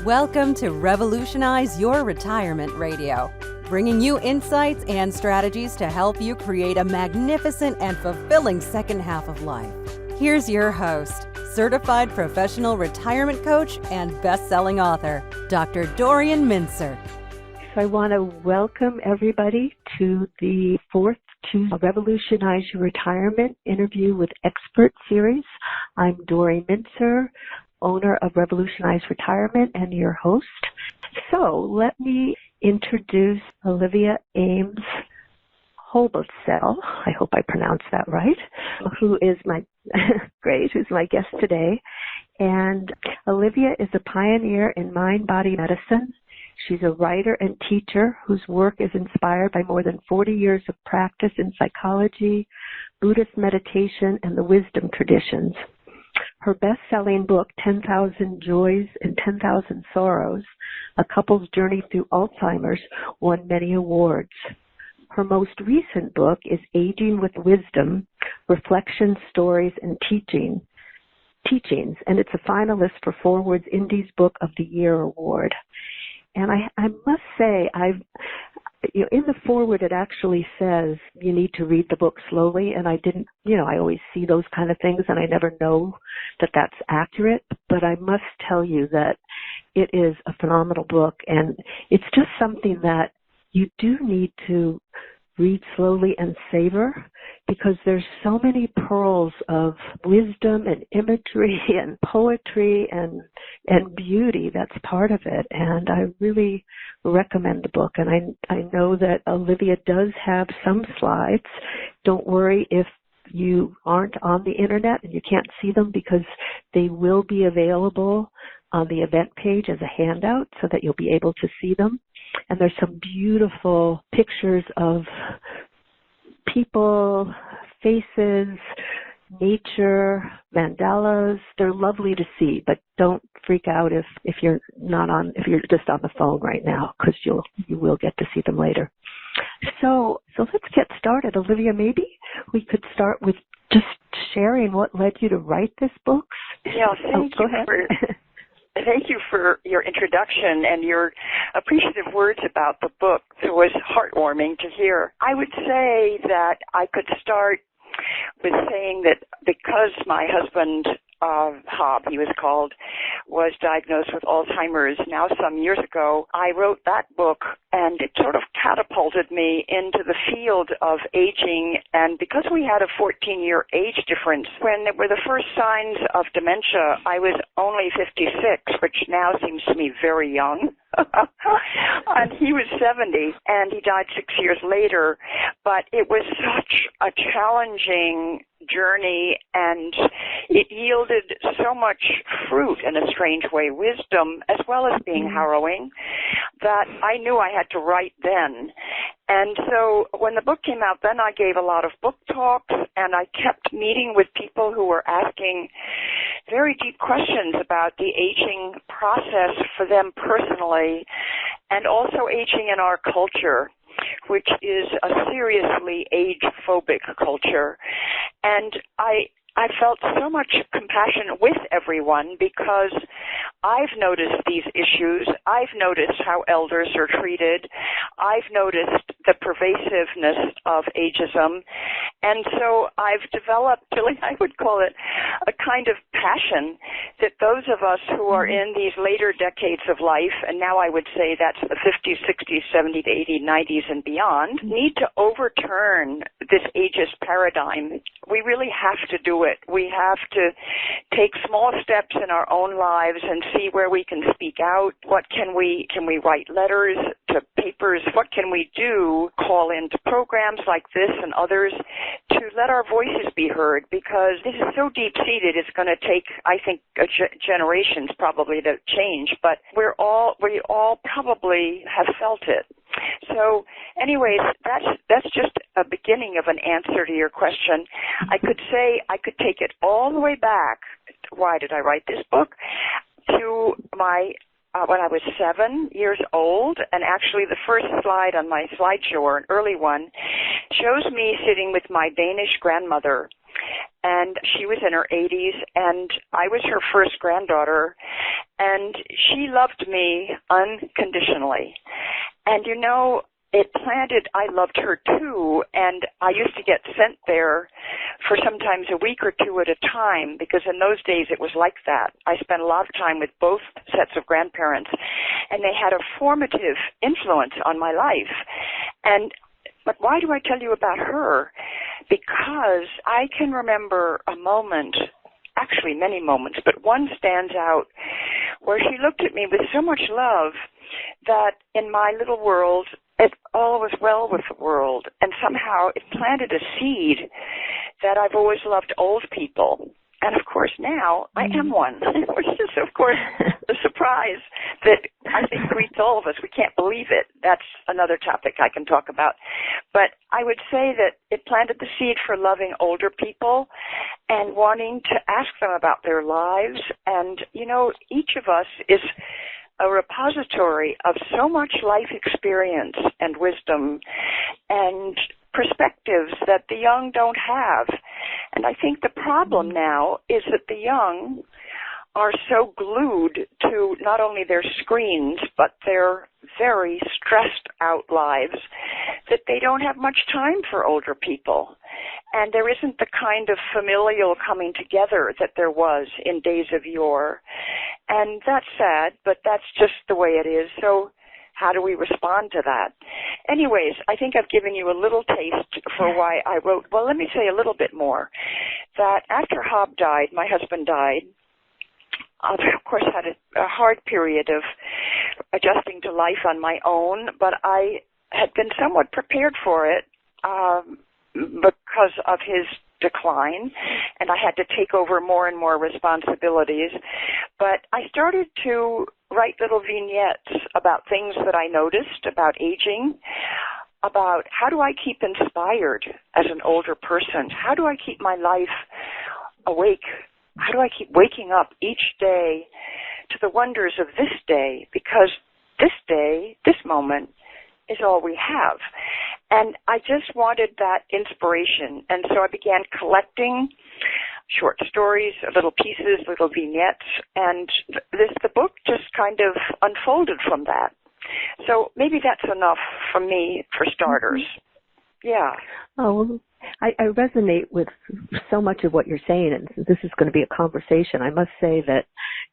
Welcome to Revolutionize Your Retirement Radio, bringing you insights and strategies to help you create a magnificent and fulfilling second half of life. Here's your host, certified professional retirement coach and best-selling author, Dr. Dorian Mintzer. So I want to welcome everybody to the fourth Revolutionize Your Retirement Interview with Expert series. I'm Dorian Mintzer, owner of Revolutionize Retirement and your host. So let me introduce Olivia Ames Hoblitzelle, I hope I pronounced that right, who is my who's my guest today. And Olivia is a pioneer in mind-body medicine. She's a writer and teacher whose work is inspired by more than 40 years of practice in psychology, Buddhist meditation, and the wisdom traditions. Her best-selling book, 10,000 Joys and 10,000 Sorrows, A Couple's Journey Through Alzheimer's, won many awards. Her most recent book is Aging with Wisdom, Reflections, Stories, and Teachings, and it's a finalist for Forward's Indies Book of the Year Award. And I must say, in the foreword it actually says you need to read the book slowly, and I didn't, I always see those kind of things and I never know that that's accurate, but I must tell you that it is a phenomenal book, and it's just something that you do need to read slowly and savor, because there's so many pearls of wisdom and imagery and poetry and beauty that's part of it. And I really recommend the book. And I know that Olivia does have some slides. Don't worry if you aren't on the internet and you can't see them, because they will be available on the event page as a handout so that you'll be able to see them. And there's some beautiful pictures of people, faces, nature, mandalas. They're lovely to see, but don't freak out if you're just on the phone right now, because you will get to see them later. So let's get started. Olivia, maybe we could start with just sharing what led you to write this book. Yeah, Go ahead. Thank you for your introduction and your appreciative words about the book. It was heartwarming to hear. I would say that I could start with saying that because my husband, Hob, he was called, was diagnosed with Alzheimer's now some years ago, I wrote that book, and it sort of catapulted me into the field of aging. And because we had a 14-year age difference, when there were the first signs of dementia, I was only 56, which now seems to me very young. And he was 70, and he died 6 years later. But it was such a challenging journey, and it yielded so much fruit in a strange way, wisdom as well as being harrowing, that I knew I had to write then. And so when the book came out, then I gave a lot of book talks, and I kept meeting with people who were asking very deep questions about the aging process for them personally, and also aging in our culture, which is a seriously age-phobic culture. And I felt so much compassion with everyone, because I've noticed these issues. I've noticed how elders are treated. I've noticed the pervasiveness of ageism. And so I've developed, really, I would call it a kind of passion that those of us who are in these later decades of life, and now I would say that's the 50s, 60s, 70s, 80s, 90s, and beyond, need to overturn this ageist paradigm. We really have to do it. We have to take small steps in our own lives and see where we can speak out. What can we write letters to papers? What can we do? Call into programs like this and others to let our voices be heard, because this is so deep-seated. It's going to take, I think, generations probably to change, but we all probably have felt it. So anyways, that's just a beginning of an answer to your question. I could say I could take it all the way back. Why did I write this book? To my when I was 7 years old, and actually the first slide on my slideshow, or an early one, shows me sitting with my Danish grandmother. and she was in her 80s, and I was her first granddaughter, and she loved me unconditionally. And, you know, it planted, I loved her too, and I used to get sent there for sometimes a week or two at a time, because in those days it was like that. I spent a lot of time with both sets of grandparents, and they had a formative influence on my life. But why do I tell you about her? Because I can remember a moment, actually many moments, but one stands out where she looked at me with so much love that in my little world, it all was well with the world, and somehow it planted a seed that I've always loved old people. And, of course, now I am one, which is, of course, the surprise that I think greets all of us. We can't believe it. That's another topic I can talk about. But I would say that it planted the seed for loving older people and wanting to ask them about their lives. And, you know, each of us is a repository of so much life experience and wisdom and perspectives that the young don't have. And I think the problem now is that the young are so glued to not only their screens, but their very stressed out lives that they don't have much time for older people. And there isn't the kind of familial coming together that there was in days of yore. And that's sad, but that's just the way it is. So how do we respond to that? Anyways, I think I've given you a little taste for why I wrote. Well, let me say a little bit more. That after Hob died, my husband died, I, of course, had a hard period of adjusting to life on my own, but I had been somewhat prepared for it because of his decline, and I had to take over more and more responsibilities. But I started to write little vignettes about things that I noticed about aging, about how do I keep inspired as an older person? How do I keep my life awake? How do I keep waking up each day to the wonders of this day? Because this day, this moment, is all we have. And I just wanted that inspiration. And so I began collecting short stories, little pieces, little vignettes, and the book just kind of unfolded from that. So maybe that's enough for me for starters. Yeah. Oh, well, I resonate with so much of what you're saying, and this is going to be a conversation. I must say that,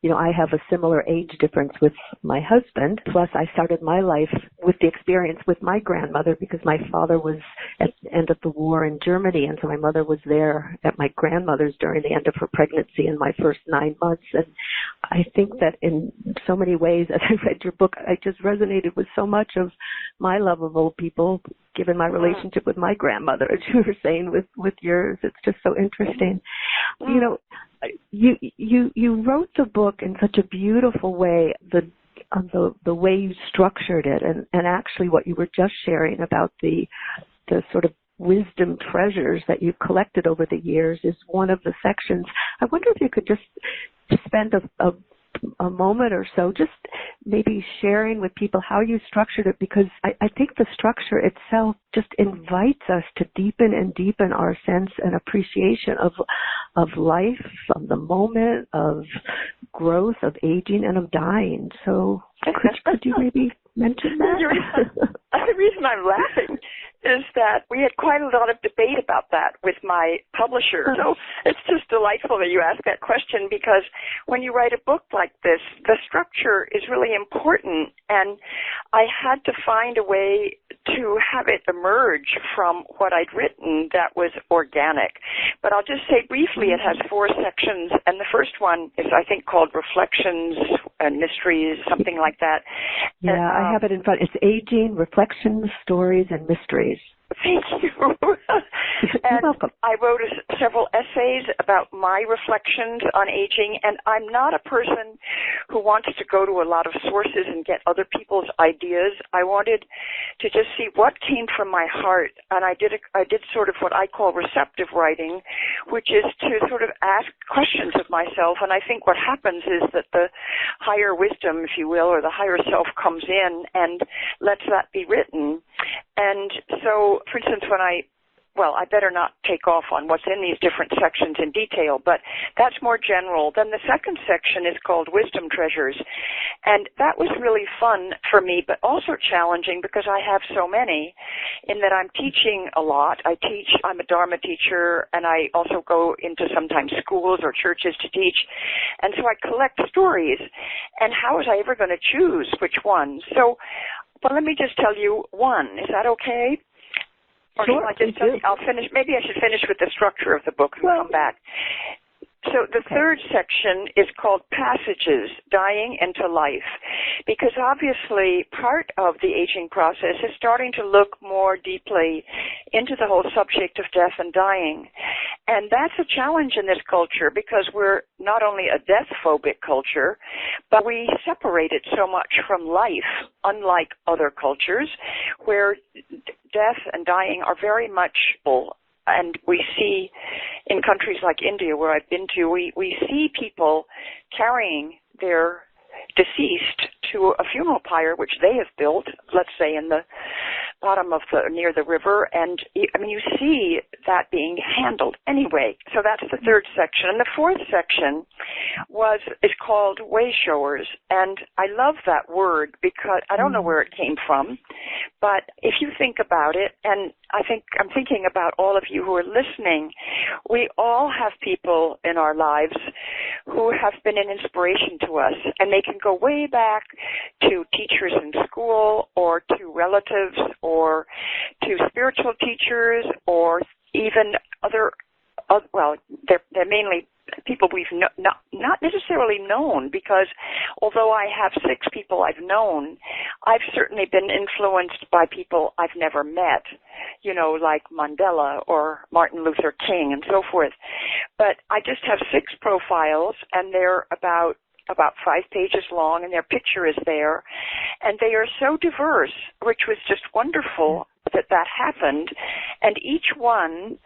you know, I have a similar age difference with my husband, plus I started my life with the experience with my grandmother because my father was at the end of the war in Germany, and so my mother was there at my grandmother's during the end of her pregnancy in my first 9 months. And I think that in so many ways, as I read your book, I just resonated with so much of my love of old people, given my relationship with my grandmother, as you were saying with yours. It's just so interesting. You know, you wrote the book in such a beautiful way, the way you structured it, and actually what you were just sharing about the sort of wisdom treasures that you've collected over the years is one of the sections. I wonder if you could just spend a moment or so just maybe sharing with people how you structured it, because I think the structure itself just invites us to deepen and deepen our sense and appreciation of life, of the moment, of growth, of aging, and of dying. So could you maybe mention that? The reason I'm laughing is that we had quite a lot of debate about that with my publisher. So it's just delightful that you ask that question, because when you write a book like this, the structure is really important, and I had to find a way to have it emerge from what I'd written that was organic. But I'll just say briefly, it has 4 sections, and the first one is, I think, called Reflections and Mysteries, something like that. Yeah, I have it in front. It's Aging, Reflections, Stories, and Mysteries. Thank you. You're welcome. I wrote several essays about my reflections on aging, and I'm not a person who wants to go to a lot of sources and get other people's ideas. I wanted to just see what came from my heart, and I did sort of what I call receptive writing, which is to sort of ask questions of myself. And I think what happens is that the higher wisdom, if you will, or the higher self comes in and lets that be written. And so, for instance, when I well, I better not take off on what's in these different sections in detail, but that's more general. Then the second section is called Wisdom Treasures, and that was really fun for me, but also challenging because I have so many in that I'm teaching a lot. I'm a Dharma teacher, and I also go into sometimes schools or churches to teach, and so I collect stories, and how was I ever going to choose which ones? So, well, let me just tell you one. Is that okay? Or sure, shall I just tell you? I'll finish. Maybe I should finish with the structure of the book and come back. So the third section is called Passages, Dying into Life, because obviously part of the aging process is starting to look more deeply into the whole subject of death and dying. And that's a challenge in this culture because we're not only a death-phobic culture, but we separate it so much from life, unlike other cultures where death and dying are very much full. And we see in countries like India, where I've been to, we see people carrying their deceased to a funeral pyre, which they have built, let's say in the bottom of near the river, and I mean, you see that being handled anyway. So that's the third section. And the fourth section is called Wayshowers, and I love that word because I don't know where it came from, but if you think about it, and I'm thinking about all of you who are listening, we all have people in our lives who have been an inspiration to us, and they can go way back to teachers in school or to relatives or to spiritual teachers or even they're mainly people we've not necessarily known, because although I have 6 people I've known, I've certainly been influenced by people I've never met, like Mandela or Martin Luther King and so forth. But I just have 6 profiles, and they're about 5 pages long, and their picture is there, and they are so diverse, which was just wonderful that happened, and each one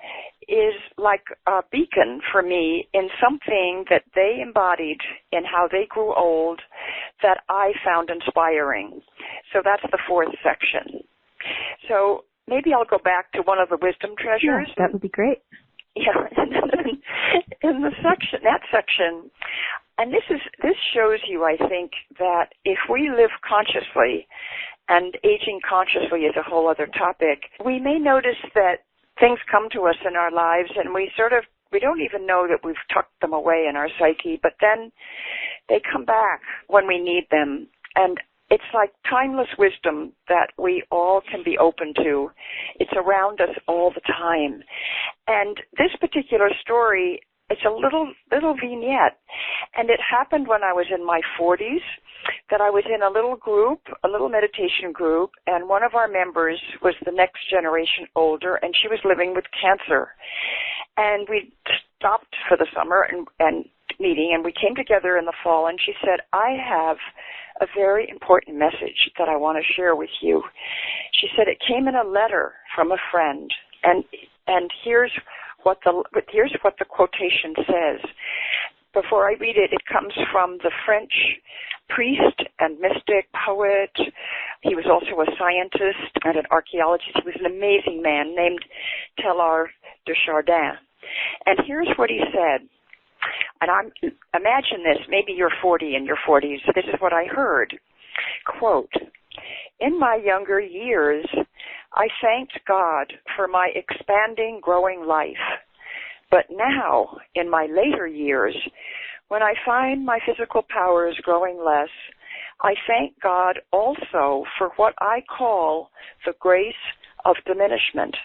is like a beacon for me in something that they embodied in how they grew old that I found inspiring. So that's the fourth section. So maybe I'll go back to one of the wisdom treasures. Yeah, that would be great. Yeah, and then in that section, and this shows you, I think, that if we live consciously, and aging consciously is a whole other topic, we may notice that things come to us in our lives, and we don't even know that we've tucked them away in our psyche, but then they come back when we need them. And it's like timeless wisdom that we all can be open to. It's around us all the time. And this particular story, it's a little vignette, and it happened when I was in my 40s, that I was in a little meditation group, and one of our members was the next generation older, and she was living with cancer. And we stopped for the summer and meeting, and we came together in the fall, and she said, I have a very important message that I want to share with you. She said, it came in a letter from a friend, and here's what the quotation says. Before I read it, it comes from the French priest and mystic, poet. He was also a scientist and an archaeologist. He was an amazing man named Teilhard de Chardin. And here's what he said. And imagine this, maybe you're 40 in your 40s. This is what I heard. Quote, in my younger years, I thanked God for my expanding, growing life. But now, in my later years, when I find my physical powers growing less, I thank God also for what I call the grace of diminishment.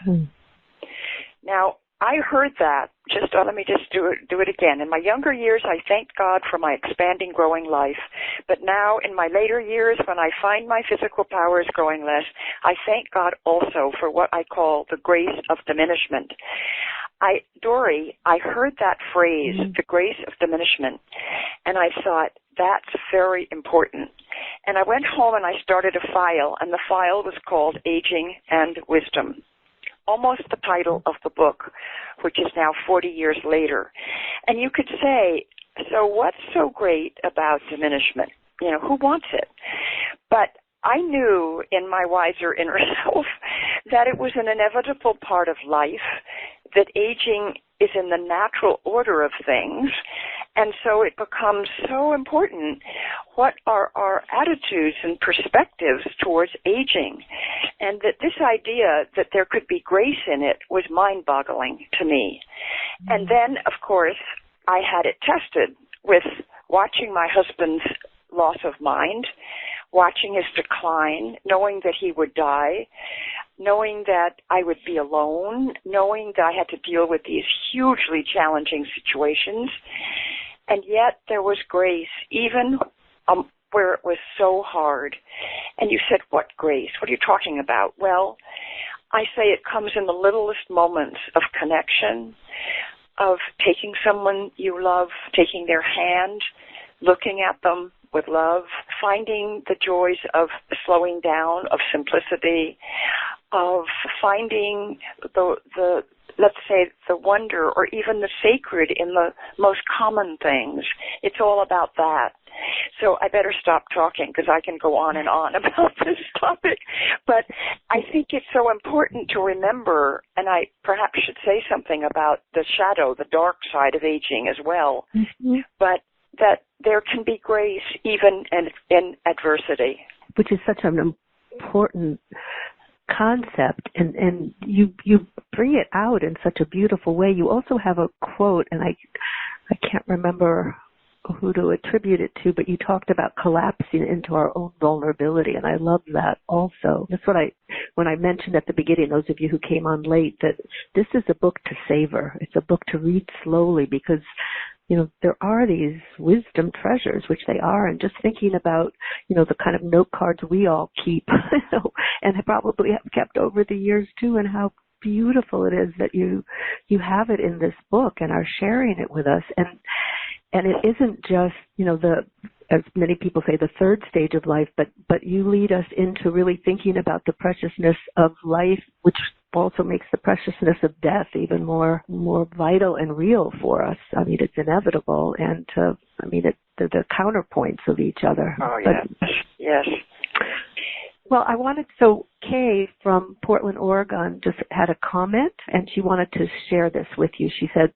Now, I heard that. Let me just do it again. In my younger years, I thanked God for my expanding, growing life. But now, in my later years, when I find my physical powers growing less, I thank God also for what I call the grace of diminishment. Dory, I heard that phrase, the grace of diminishment, and I thought, that's very important. And I went home and I started a file, and the file was called Aging and Wisdom. Almost the title of the book, which is now 40 years later. And you could say, so what's so great about diminishment? Who wants it? But I knew in my wiser inner self that it was an inevitable part of life, that aging is in the natural order of things, and so it becomes so important what are our attitudes and perspectives towards aging, and that this idea that there could be grace in it was mind-boggling to me. And then, of course, I had it tested with watching my husband's loss of mind, watching his decline, knowing that he would die, knowing that I would be alone, knowing that I had to deal with these hugely challenging situations. And yet there was grace, even where it was so hard. And you said, what grace? What are you talking about? Well, I say it comes in the littlest moments of connection, of taking someone you love, taking their hand, looking at them with love, finding the joys of slowing down, of simplicity, of finding the let's say, the wonder or even the sacred in the most common things. It's all about that. So I better stop talking because I can go on and on about this topic. But I think it's so important to remember, and I perhaps should say something about the shadow, the dark side of aging as well, but that there can be grace even in adversity. Which is such an important concept, and you bring it out in such a beautiful way. You also have a quote, and I can't remember who to attribute it to, but you talked about collapsing into our own vulnerability, and I love that also. That's what when I mentioned at the beginning, those of you who came on late, that this is a book to savor. It's a book to read slowly because, you know, there are these wisdom treasures, which they are, and just thinking about, you know, the kind of note cards we all keep and probably have kept over the years too, and how beautiful it is that you have it in this book and are sharing it with us. And it isn't just, you know, as many people say, the third stage of life, but you lead us into really thinking about the preciousness of life, which also makes the preciousness of death even more vital and real for us. I mean, it's inevitable, and they're the counterpoints of each other. Oh, yes, yes. Well, Kay from Portland, Oregon just had a comment, and she wanted to share this with you. She said,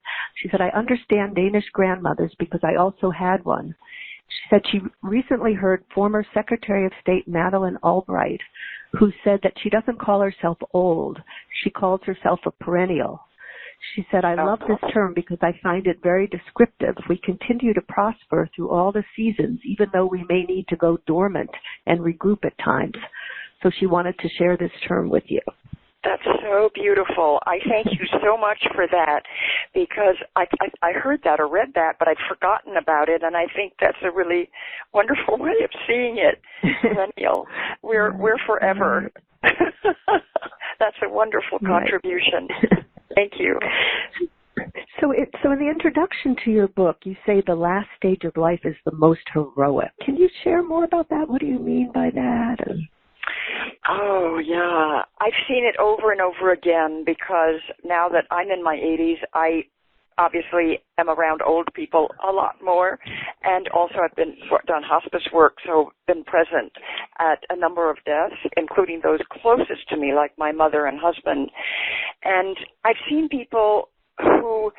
I understand Danish grandmothers because I also had one. She said she recently heard former Secretary of State Madeleine Albright, who said that she doesn't call herself old. She calls herself a perennial. She said, I love this term because I find it very descriptive. We continue to prosper through all the seasons, even though we may need to go dormant and regroup at times. So she wanted to share this term with you. That's so beautiful. I thank you so much for that, because I heard that or read that, but I'd forgotten about it, and I think that's a really wonderful way of seeing it. Perennial. We're forever. That's a wonderful contribution. Thank you. So in the introduction to your book, you say the last stage of life is the most heroic. Can you share more about that? What do you mean by that? Oh, yeah. I've seen it over and over again, because now that I'm in my 80s, I obviously am around old people a lot more, and also I've done hospice work, so been present at a number of deaths, including those closest to me, like my mother and husband. And I've seen people who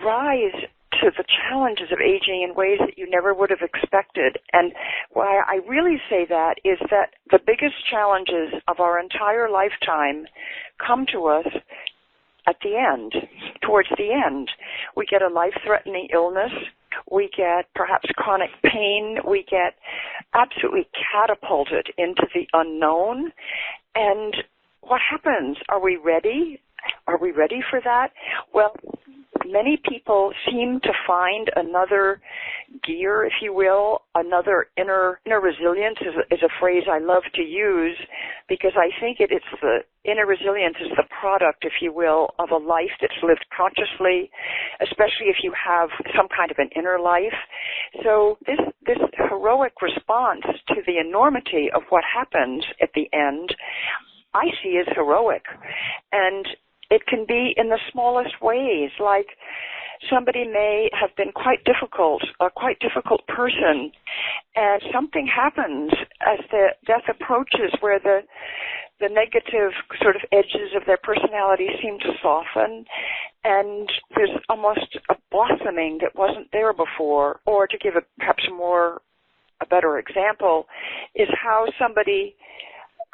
rise to the challenges of aging in ways that you never would have expected. And why I really say that is that the biggest challenges of our entire lifetime come to us at the end, towards the end. We get a life-threatening illness. We get perhaps chronic pain. We get absolutely catapulted into the unknown. And what happens? Are we ready? Are we ready for that? Well, many people seem to find another gear, if you will, another inner resilience is a phrase I love to use, because I think it's the inner resilience is the product, if you will, of a life that's lived consciously, especially if you have some kind of an inner life. So this heroic response to the enormity of what happens at the end, I see as heroic. And it can be in the smallest ways, like somebody may have been quite difficult, a quite difficult person, and something happens as the death approaches where the the negative sort of edges of their personality seem to soften, and there's almost a blossoming that wasn't there before. Or to give perhaps a better example, is how somebody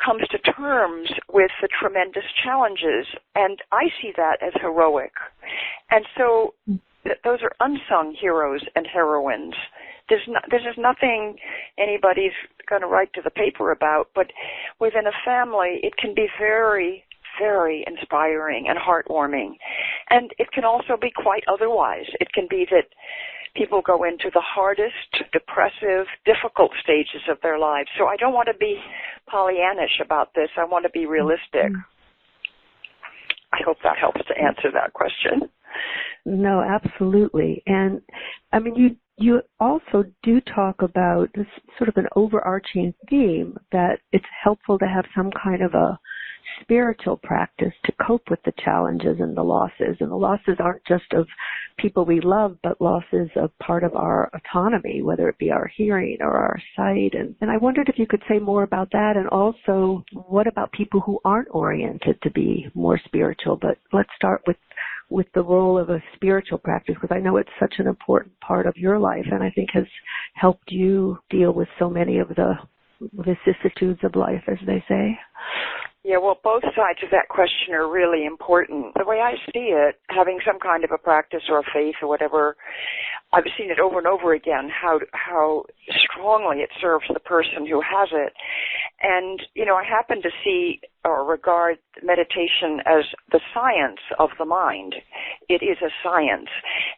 comes to terms with the tremendous challenges, and I see that as heroic. And so those are unsung heroes and heroines. There's nothing anybody's going to write to the paper about, but within a family, it can be very, very inspiring and heartwarming. And it can also be quite otherwise. It can be that people go into the hardest, depressive, difficult stages of their lives. So I don't want to be Pollyannish about this. I want to be realistic. I hope that helps to answer that question. No, absolutely. And I mean, you also do talk about this sort of an overarching theme that it's helpful to have some kind of a spiritual practice to cope with the challenges and the losses. And the losses aren't just of people we love, but losses of part of our autonomy, whether it be our hearing or our sight. And I wondered if you could say more about that. And also, what about people who aren't oriented to be more spiritual? But let's start with the role of a spiritual practice, because I know it's such an important part of your life, and I think has helped you deal with so many of the vicissitudes of life, as they say. Yeah, well, both sides of that question are really important. The way I see it, having some kind of a practice or a faith or whatever, I've seen it over and over again, how strongly it serves the person who has it. And, I happen to see or regard meditation as the science of the mind. It is a science.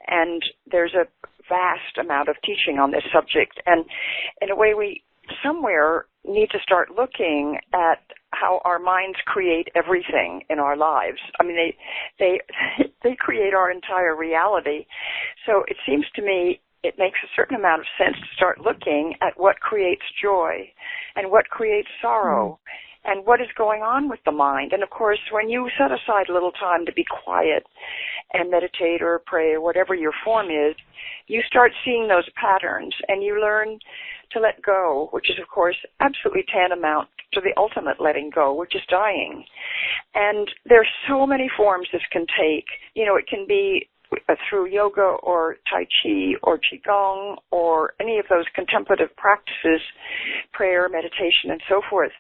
And there's a vast amount of teaching on this subject. And in a way, we somewhere need to start looking at how our minds create everything in our lives. I mean, they create our entire reality. So it seems to me it makes a certain amount of sense to start looking at what creates joy and what creates sorrow and what is going on with the mind. And, of course, when you set aside a little time to be quiet and meditate or pray or whatever your form is, you start seeing those patterns and you learn to let go, which is, of course, absolutely tantamount to the ultimate letting go, which is dying. And there's so many forms this can take. It can be through yoga or Tai Chi or Qigong or any of those contemplative practices, prayer, meditation, and so forth.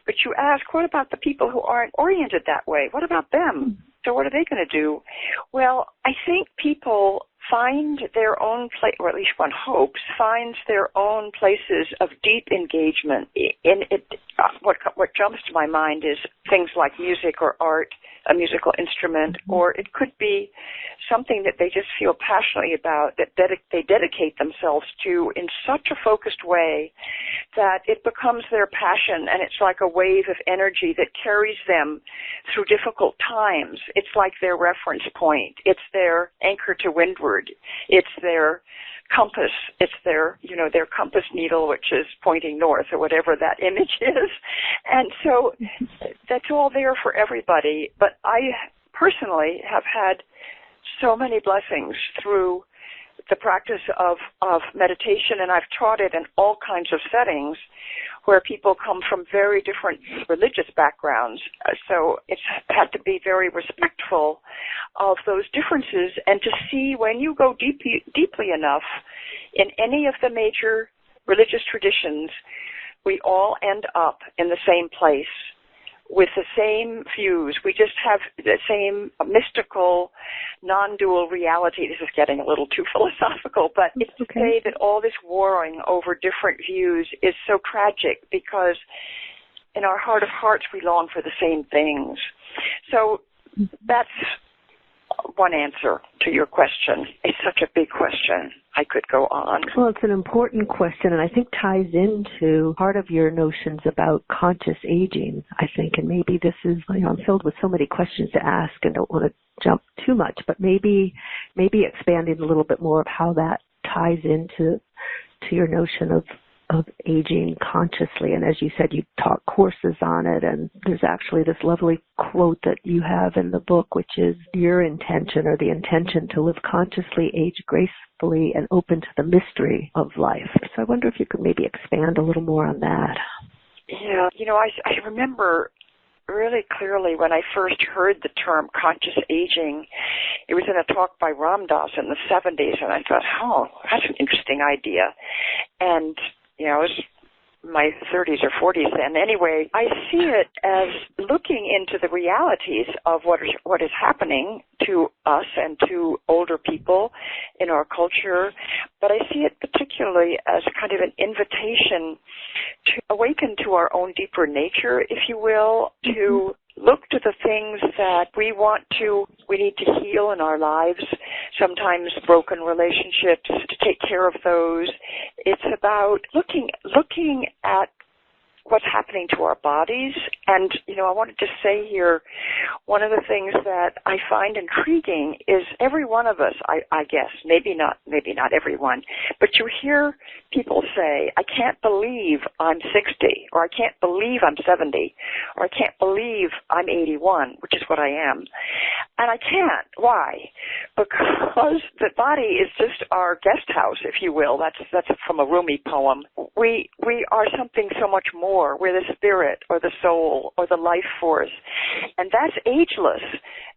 But you ask, what about the people who aren't oriented that way? What about them? So what are they going to do? Well, I think people find their own place, or at least one hopes, finds their own places of deep engagement. What jumps to my mind is things like music or art, a musical instrument, or it could be something that they just feel passionately about, that they dedicate themselves to in such a focused way that it becomes their passion, and it's like a wave of energy that carries them through difficult times. It's like their reference point. It's their anchor to windward. It's their compass. It's their compass needle, which is pointing north, or whatever that image is. And so that's all there for everybody. But I personally have had so many blessings through the practice of meditation, and I've taught it in all kinds of settings where people come from very different religious backgrounds. So it's had to be very respectful of those differences, and to see when you go deeply enough in any of the major religious traditions, we all end up in the same place with the same views. We just have the same mystical, non-dual reality. This is getting a little too philosophical, but it's to say that all this warring over different views is so tragic, because in our heart of hearts we long for the same things. So that's one answer to your question. It's such a big question. I could go on. Well, it's an important question, and I think ties into part of your notions about conscious aging, I think. And maybe this is, I'm filled with so many questions to ask and don't want to jump too much, but maybe expanding a little bit more of how that ties into your notion of aging consciously. And as you said, you taught courses on it, and there's actually this lovely quote that you have in the book, which is your intention, or the intention to live consciously, age gracefully, and open to the mystery of life. So I wonder if you could maybe expand a little more on that. Yeah, I remember really clearly when I first heard the term conscious aging. It was in a talk by Ram Dass in the 70s, and I thought, oh, that's an interesting idea. And, you know, it was my 30s or 40s then. Anyway, I see it as looking into the realities of what is happening to us and to older people in our culture, but I see it particularly as kind of an invitation to awaken to our own deeper nature, if you will, to look to the things that we need to heal in our lives, sometimes broken relationships, to take care of those. It's about looking at what's happening to our bodies. And, you know, I wanted to say here, one of the things that I find intriguing is every one of us, I guess, maybe not everyone, but you hear people say, I can't believe I'm 60, or I can't believe I'm 70, or I can't believe I'm 81, which is what I am. And I can't. Why? Because the body is just our guest house, if you will. That's from a Rumi poem. We are something so much more. We're the spirit or the soul or the life force. And that's ageless.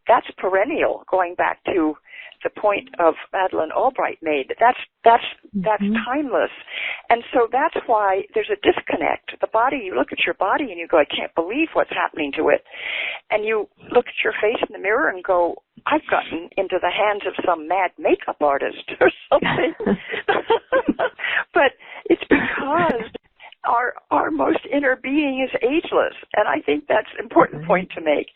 That's perennial, going back to the point of Madeleine Albright made. That's timeless. And so that's why there's a disconnect. The body, you look at your body and you go, I can't believe what's happening to it. And you look at your face in the mirror and go, I've gotten into the hands of some mad makeup artist or something. But it's because our most inner being is ageless, and I think that's an important point to make.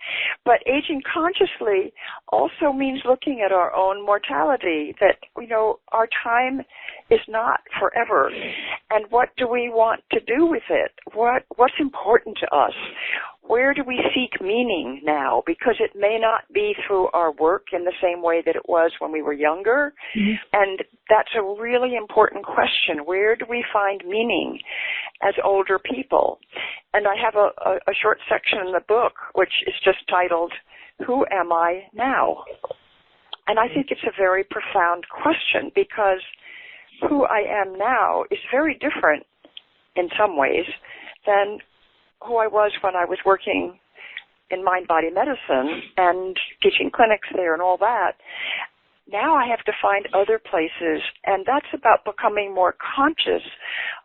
But aging consciously also means looking at our own mortality, that, you know, our time is not forever, and what do we want to do with it? What's important to us? Where do we seek meaning now? Because it may not be through our work in the same way that it was when we were younger. Mm-hmm. And that's a really important question. Where do we find meaning as older people? And I have a short section in the book which is just titled, Who Am I Now? And I think it's a very profound question, because who I am now is very different in some ways than who I was when I was working in mind-body medicine and teaching clinics there and all that. Now I have to find other places, and that's about becoming more conscious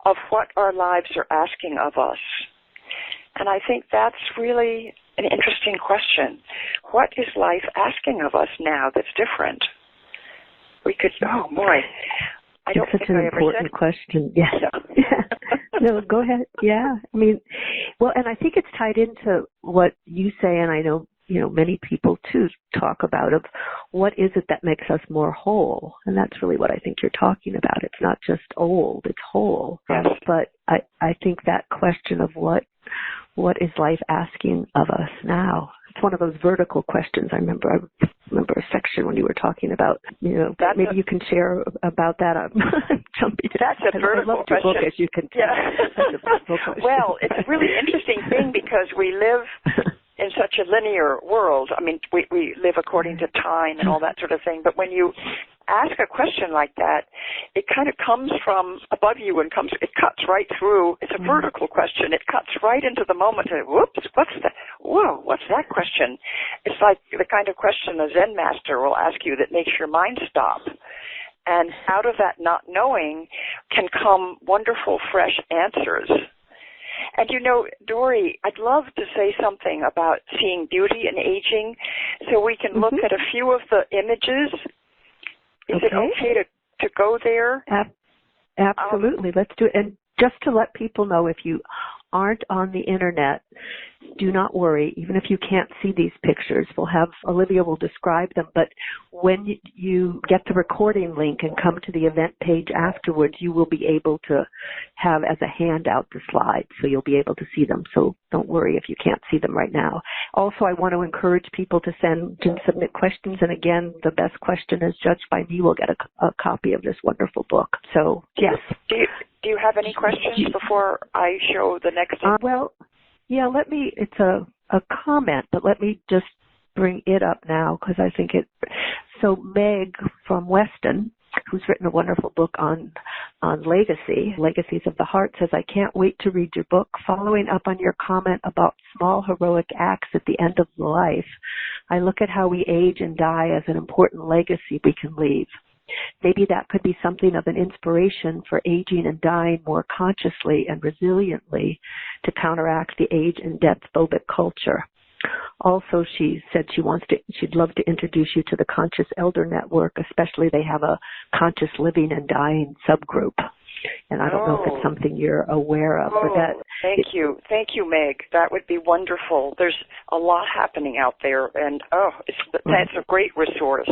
of what our lives are asking of us. And I think that's really an interesting question. What is life asking of us now that's different? We could, oh boy. It's such an important question. Yes. No, go ahead. Yeah. I mean, well, and I think it's tied into what you say, and I know, you know, many people too talk about, of what is it that makes us more whole? And that's really what I think you're talking about. It's not just old, it's whole. Yes. But I think that question of what is life asking of us now? It's one of those vertical questions. I remember a section when you were talking about, you know, maybe you can share about that. I'm jumping. That's a vertical I love question. Book, as you can tell. Yeah. Well, it's a really interesting thing, because we live in such a linear world. I mean, we live according to time and all that sort of thing. But when you ask a question like that, it kind of comes from above you and it cuts right through. It's a vertical question. It cuts right into the moment. And, whoops, what's that? Whoa, what's that question? It's like the kind of question a Zen master will ask you that makes your mind stop. And out of that not knowing can come wonderful, fresh answers. And, you know, Dori, I'd love to say something about seeing beauty in aging, so we can look at a few of the images. Is it okay to go there? Absolutely. Let's do it. And just to let people know, if you aren't on the internet, do not worry. Even if you can't see these pictures, Olivia will describe them. But when you get the recording link and come to the event page afterwards, you will be able to have as a handout the slides, so you'll be able to see them. So don't worry if you can't see them right now. Also, I want to encourage people to submit questions. And again, the best question is judged by me. Will get a copy of this wonderful book. So yes. Do you have any questions before I show the next? Well, yeah, it's a comment, but let me just bring it up now, because I think so Meg from Weston who's written a wonderful book on legacy, Legacies of the Heart, says, I can't wait to read your book. Following up on your comment about small heroic acts at the end of life, I look at how we age and die as an important legacy we can leave. Maybe that could be something of an inspiration for aging and dying more consciously and resiliently to counteract the age and death-phobic culture. Also, she said she'd love to introduce you to the Conscious Elder Network, especially they have a Conscious Living and Dying subgroup. And I don't know if it's something you're aware of. But thank you. Thank you, Meg. That would be wonderful. There's a lot happening out there, and that's a great resource.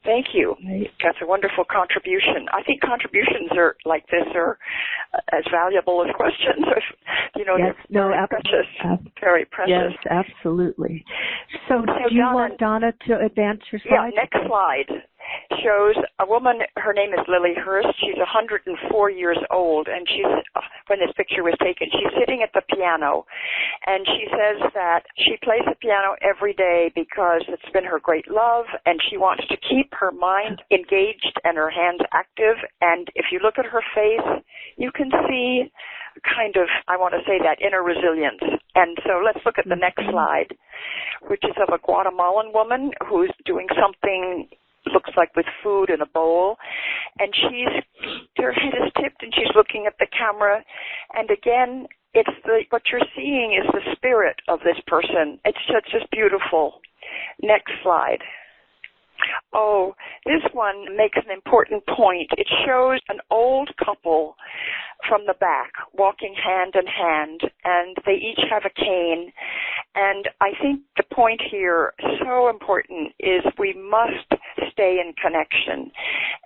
Thank you. That's a wonderful contribution. I think contributions are like this are as valuable as questions. Yes, they're precious, very precious. Yes, absolutely. So do you want Donna to advance your slide? Yeah, next slide shows a woman. Her name is Lily Hurst. She's 104 years old, and when this picture was taken, she's sitting at the piano, and she says that she plays the piano every day because it's been her great love, and she wants to keep her mind engaged and her hands active. And if you look at her face, you can see kind of, I want to say, that inner resilience. And so let's look at the next slide, which is of a Guatemalan woman who's doing something looks like with food in a bowl, and her head is tipped and she's looking at the camera, and again, what you're seeing is the spirit of this person. It's just beautiful. Next slide. Oh, this one makes an important point. It shows an old couple from the back walking hand in hand, and they each have a cane. And I think the point here, so important, is we must stay in connection.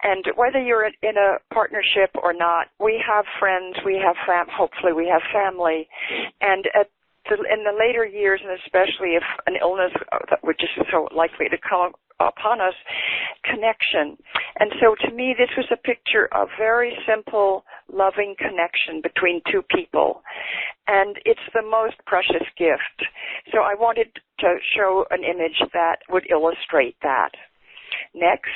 And whether you're in a partnership or not, we have friends, we have hopefully we have family. And in the later years, and especially if an illness, which is so likely to come upon us, connection. And so to me, this was a picture of very simple, loving connection between two people. And it's the most precious gift. So I wanted to show an image that would illustrate that. Next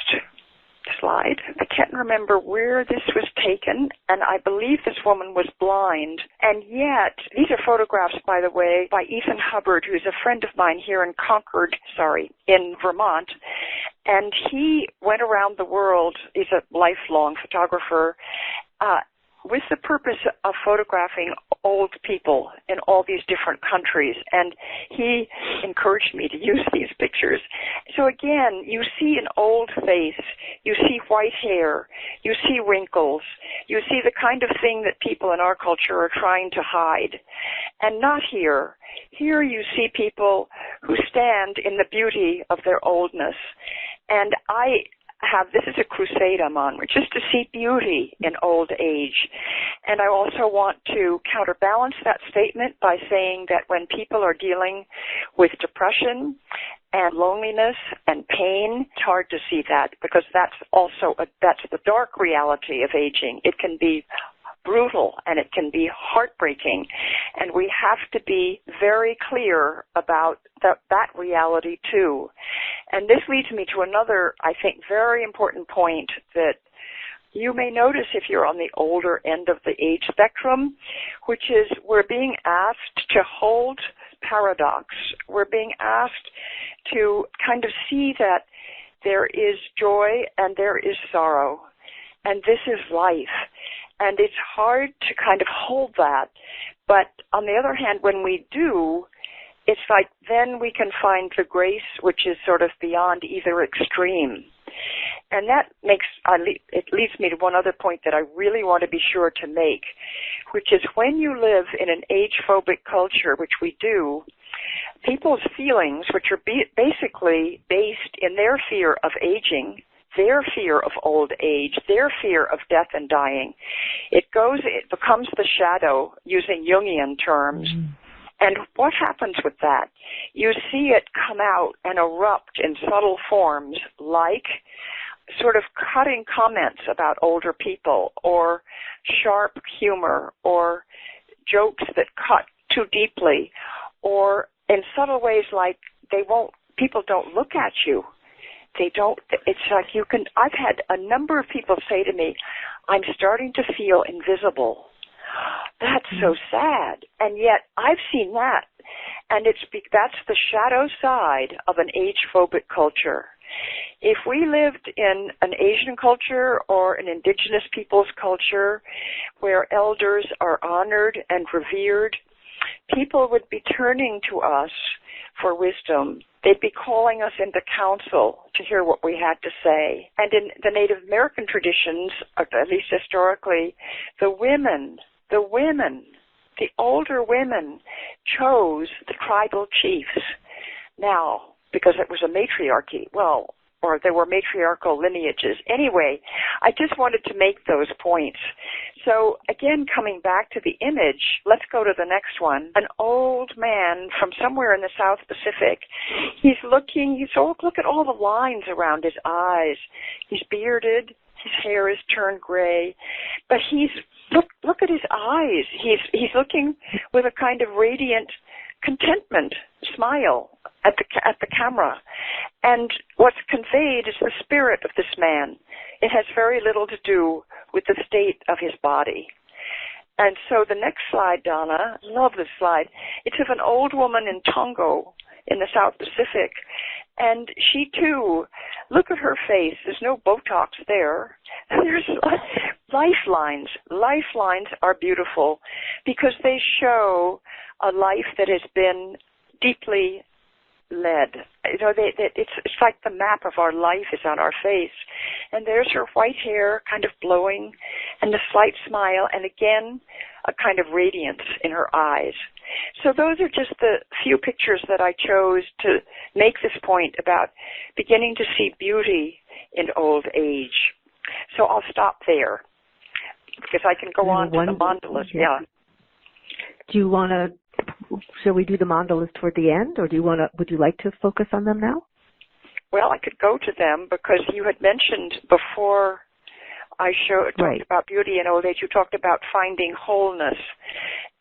slide. I can't remember where this was taken, and I believe this woman was blind. And yet, these are photographs, by the way, by Ethan Hubbard, who's a friend of mine here in in Vermont. And he went around the world. He's a lifelong photographer, with the purpose of photographing old people in all these different countries. And he encouraged me to use these pictures. So again, you see an old face, you see white hair, you see wrinkles, you see the kind of thing that people in our culture are trying to hide. And not here. Here you see people who stand in the beauty of their oldness. And this is a crusade I'm on, which is to see beauty in old age. And I also want to counterbalance that statement by saying that when people are dealing with depression and loneliness and pain, it's hard to see that, because that's the dark reality of aging. It can be brutal and it can be heartbreaking, and we have to be very clear about that reality too. And this leads me to another, I think, very important point that you may notice if you're on the older end of the age spectrum, which is we're being asked to hold paradox. We're being asked to kind of see that there is joy and there is sorrow, and this is life. And it's hard to kind of hold that. But on the other hand, when we do, it's like then we can find the grace which is sort of beyond either extreme. And that it leads me to one other point that I really want to be sure to make, which is when you live in an age-phobic culture, which we do, people's feelings, which are basically based in their fear of aging, their fear of old age, their fear of death and dying, it becomes the shadow, using Jungian terms. Mm-hmm. And what happens with that? You see it come out and erupt in subtle forms, like sort of cutting comments about older people, or sharp humor, or jokes that cut too deeply, or in subtle ways like people don't look at you. it's like I've had a number of people say to me, I'm starting to feel invisible. That's so sad. And yet I've seen that. And that's the shadow side of an age-phobic culture. If we lived in an Asian culture or an indigenous people's culture where elders are honored and revered, people would be turning to us for wisdom. They'd be calling us into council to hear what we had to say. And in the Native American traditions, at least historically, the older women chose the tribal chiefs. Now, because it was a matriarchy, or there were matriarchal lineages. Anyway, I just wanted to make those points. So, again, coming back to the image, let's go to the next one. An old man from somewhere in the South Pacific. Look at all the lines around his eyes. He's bearded. His hair is turned gray. But look at his eyes. He's looking with a kind of radiant contentment, smile at the camera. And what's conveyed is the spirit of this man. It has very little to do with the state of his body. And so the next slide, Donna, I love this slide. It's of an old woman in Tonga in the South Pacific. And she, too, look at her face. There's no Botox there. There's lifelines. Lifelines are beautiful because they show a life that has been deeply led. It's like the map of our life is on our face. And there's her white hair kind of blowing and the slight smile and again a kind of radiance in her eyes. So those are just the few pictures that I chose to make this point about beginning to see beauty in old age. So I'll stop there because I can go on to the mandalas. Yeah. Do you want to? Shall we do the mandalas toward the end, or would you like to focus on them now? Well, I could go to them because you had mentioned before I talked about beauty in old age, you talked about finding wholeness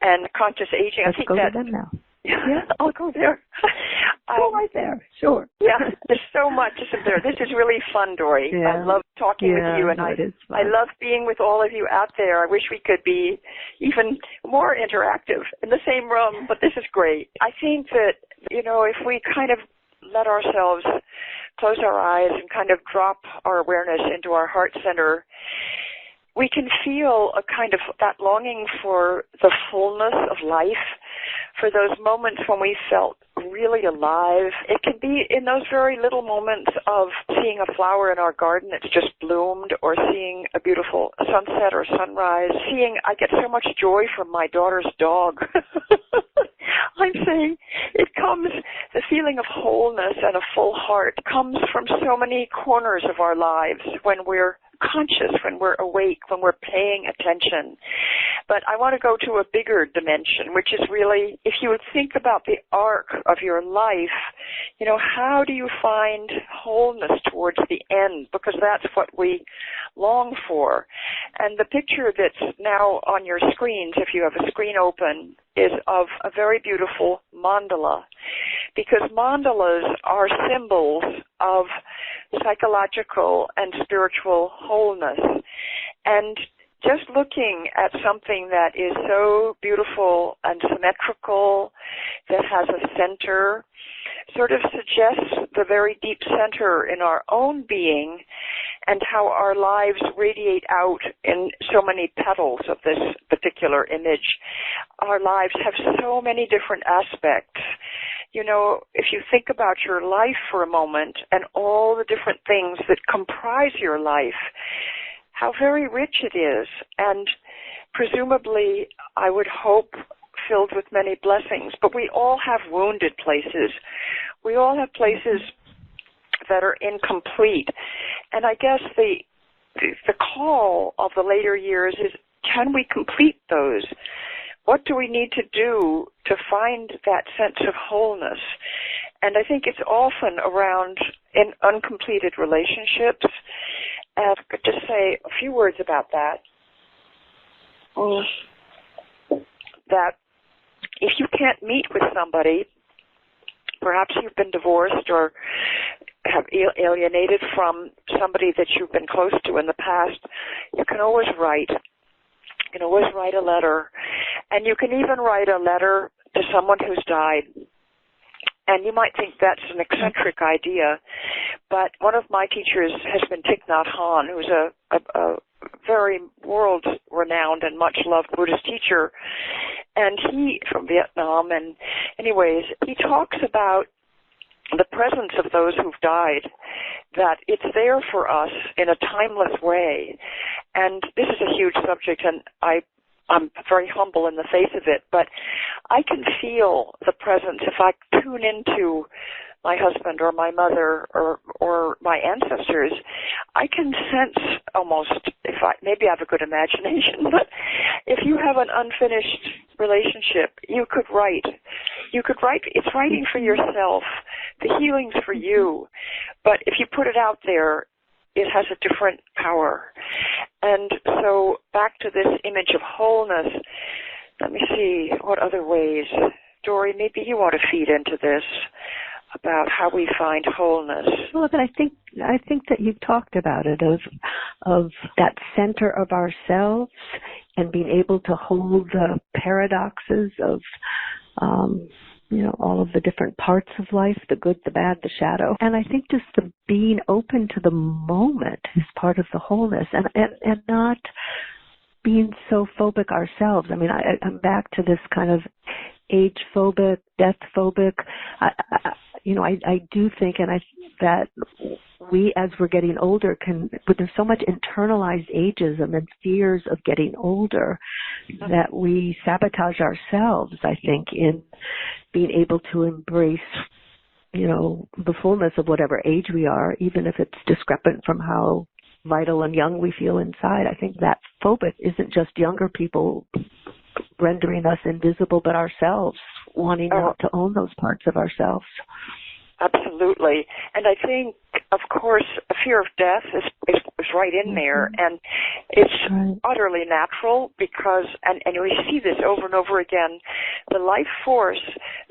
and conscious aging. Let's go to them now. Yeah, I'll go there. Go right there, sure. Yeah, there's so much, isn't there? This is really fun, Dori. Yeah. I love talking with you, and I love being with all of you out there. I wish we could be even more interactive in the same room, but this is great. I think that, if we kind of let ourselves close our eyes and kind of drop our awareness into our heart center, we can feel a kind of that longing for the fullness of life, for those moments when we felt really alive. It can be in those very little moments of seeing a flower in our garden that's just bloomed, or seeing a beautiful sunset or sunrise. I get so much joy from my daughter's dog. I'm saying the feeling of wholeness and a full heart comes from so many corners of our lives when we're conscious, when we're awake, when we're paying attention. But I want to go to a bigger dimension, which is really, if you would think about the arc of your life, how do you find wholeness towards the end? Because that's what we long for. And the picture that's now on your screens, if you have a screen open, is of a very beautiful mandala, because mandalas are symbols of psychological and spiritual wholeness. And just looking at something that is so beautiful and symmetrical, that has a center, sort of suggests the very deep center in our own being and how our lives radiate out in so many petals of this particular image. Our lives have so many different aspects. If you think about your life for a moment and all the different things that comprise your life, how very rich it is, and presumably, I would hope, filled with many blessings. But we all have wounded places. We all have places that are incomplete. And I guess the call of the later years is, can we complete those? What do we need to do to find that sense of wholeness? And I think it's often around in uncompleted relationships. And I could just say a few words about that. That if you can't meet with somebody, perhaps you've been divorced or have alienated from somebody that you've been close to in the past, you can always write. You can always write a letter. And you can even write a letter to someone who's died. And you might think that's an eccentric idea, but one of my teachers has been Thich Nhat Hanh, who's a very world-renowned and much-loved Buddhist teacher, and he, from Vietnam, and anyways, he talks about the presence of those who've died, that it's there for us in a timeless way. And this is a huge subject, and I'm very humble in the face of it, but I can feel the presence if I tune into my husband or my mother or my ancestors. I can sense almost, maybe I have a good imagination, but if you have an unfinished relationship, you could write. It's writing for yourself. The healing's for you. But if you put it out there, it has a different power. And so back to this image of wholeness, let me see what other ways. Dori, maybe you want to feed into this about how we find wholeness. Well, but I think that you've talked about it, of that center of ourselves and being able to hold the paradoxes of all of the different parts of life, the good, the bad, the shadow. And I think just the being open to the moment is part of the wholeness, and not being so phobic ourselves. I mean, I'm back to this kind of age-phobic, death-phobic. I do think, that we, as we're getting older, but there's so much internalized ageism and fears of getting older that we sabotage ourselves, I think, in being able to embrace, the fullness of whatever age we are, even if it's discrepant from how vital and young we feel inside. I think that phobic isn't just younger people rendering us invisible, but ourselves wanting not to own those parts of ourselves. Absolutely. And I think, of course, a fear of death is right in there, and it's utterly natural because, and we see this over and over again, the life force,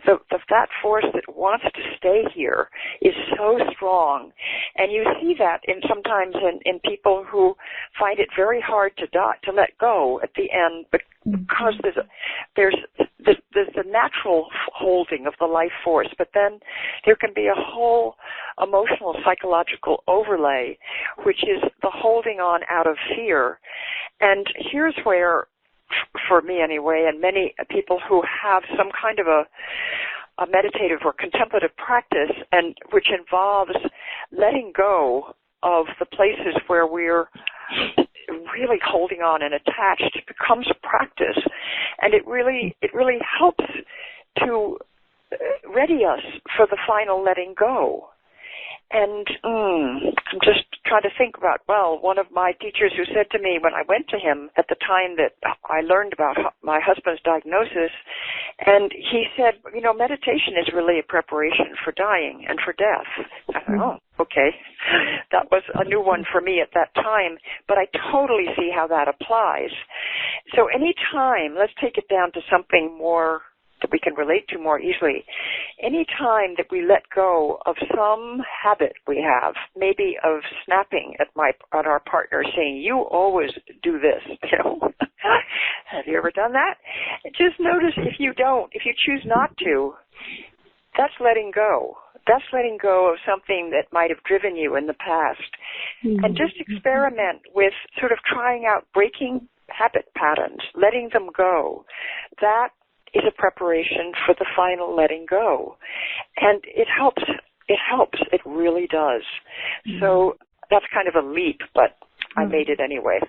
that force that wants to stay here is so strong. And you see that sometimes in people who find it very hard to let go at the end, because there's the natural holding of the life force, but then there can be a whole emotional, psychological overlay, which is the holding on out of fear. And here's where, for me anyway, and many people who have some kind of a meditative or contemplative practice, and which involves letting go of the places where we're really holding on and attached, becomes a practice, and it really helps to ready us for the final letting go. And I'm just trying to think about, one of my teachers who said to me when I went to him at the time that I learned about my husband's diagnosis, and he said, meditation is really a preparation for dying and for death. I thought, okay. That was a new one for me at that time, but I totally see how that applies. So any time, let's take it down to something more that we can relate to more easily. Any time that we let go of some habit we have, maybe of snapping at our partner, saying, "You always do this," Have you ever done that? Just notice if you choose not to, that's letting go. That's letting go of something that might have driven you in the past. Mm-hmm. And just experiment with sort of trying out breaking habit patterns, letting them go. That is a preparation for the final letting go. And it helps. It really does. Mm-hmm. So that's kind of a leap, but I made it anyway.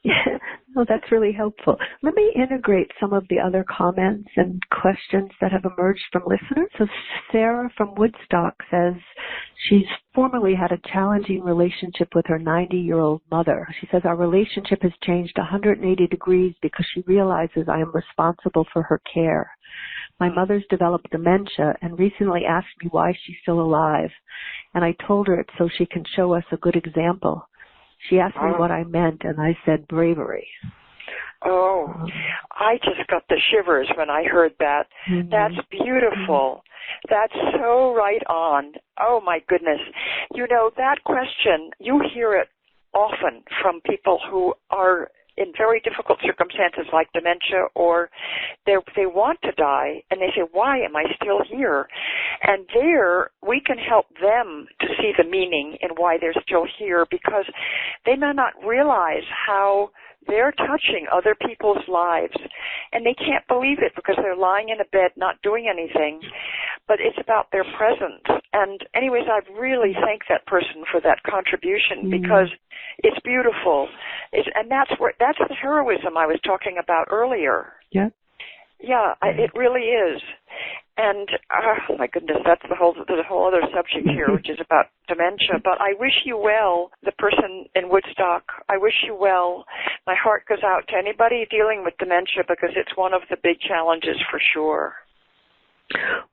Yeah. Well, that's really helpful. Let me integrate some of the other comments and questions that have emerged from listeners. So Sarah from Woodstock says she's formerly had a challenging relationship with her 90-year-old mother. She says, our relationship has changed 180 degrees because she realizes I am responsible for her care. My mother's developed dementia and recently asked me why she's still alive. And I told her it's so she can show us a good example. She asked me what I meant, and I said bravery. Oh, I just got the shivers when I heard that. Mm-hmm. That's beautiful. That's so right on. Oh, my goodness. You know, that question, you hear it often from people who are in very difficult circumstances like dementia, or they want to die, and they say, why am I still here? And there, we can help them to see the meaning in why they're still here, because they may not realize how they're touching other people's lives, and they can't believe it because they're lying in a bed not doing anything, but it's about their presence. And anyways, I really thank that person for that contribution, because it's beautiful. And that's the heroism I was talking about earlier. Yeah. Yeah, it really is. And, my goodness, there's a whole other subject here, which is about dementia. But I wish you well, the person in Woodstock. I wish you well. My heart goes out to anybody dealing with dementia, because it's one of the big challenges for sure.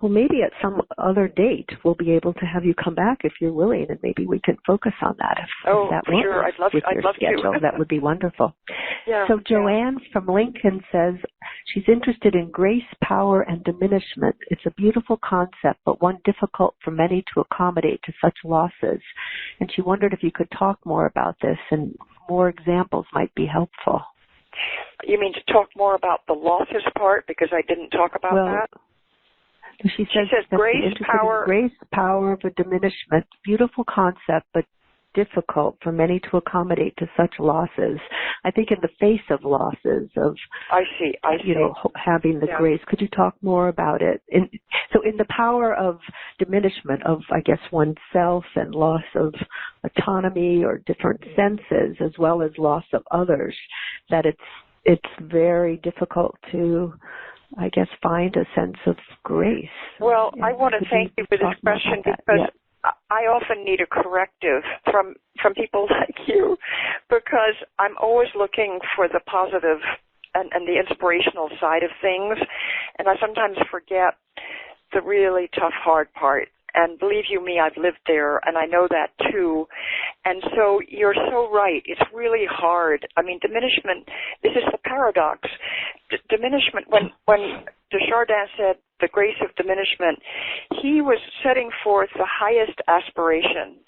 Well, maybe at some other date we'll be able to have you come back if you're willing, and maybe we can focus on that if that works. Sure. I'd love to. That would be wonderful. Yeah. So Joanne from Lincoln says she's interested in grace, power, and diminishment. It's a beautiful concept, but one difficult for many to accommodate to such losses. And she wondered if you could talk more about this, and more examples might be helpful. You mean to talk more about the losses part, because I didn't talk about that? She says grace, power. Grace, power of a diminishment. Beautiful concept, but difficult for many to accommodate to such losses. I think in the face of losses of, I see. having the grace. Could you talk more about it? So in the power of diminishment of, I guess, oneself and loss of autonomy or different senses, as well as loss of others, that it's very difficult to, I guess, find a sense of grace. Well, I want to thank you for this question, because I often need a corrective from people like you, because I'm always looking for the positive and the inspirational side of things, and I sometimes forget the really tough, hard part. And believe you me, I've lived there, and I know that too. And so you're so right. It's really hard. I mean, diminishment, this is the paradox. Diminishment, when Desjardins said the grace of diminishment, he was setting forth the highest aspiration.